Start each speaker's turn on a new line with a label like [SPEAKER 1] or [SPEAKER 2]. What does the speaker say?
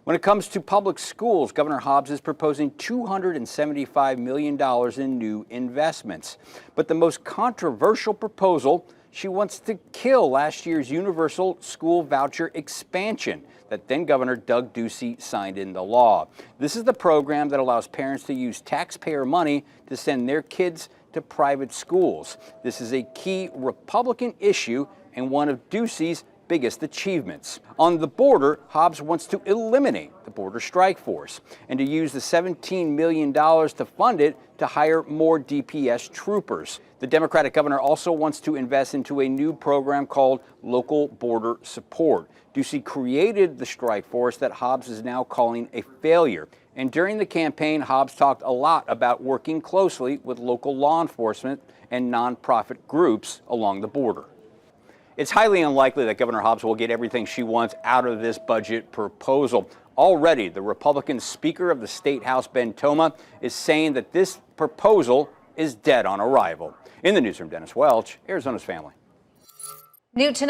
[SPEAKER 1] When it comes to public schools, Governor Hobbs is proposing $275 million in new investments. But the most controversial proposal, she wants to kill last year's universal school voucher expansion that then Governor Doug Ducey signed into law. This is the program that allows parents to use taxpayer money to send their kids to private schools. This is a key Republican issue and one of Ducey's biggest achievements. On the border, Hobbs wants to eliminate the border strike force and to use the $17 million to fund it to hire more DPS troopers. The Democratic governor also wants to invest into a new program called Local Border Support. Ducey created the strike force that Hobbs is now calling a failure. And during the campaign, Hobbs talked a lot about working closely with local law enforcement and nonprofit groups along the border. It's highly unlikely that Governor Hobbs will get everything she wants out of this budget proposal. Already, the Republican Speaker of the State House, Ben Toma, is saying that this proposal is dead on arrival. In the newsroom, Dennis Welch, Arizona's Family.
[SPEAKER 2] New tonight.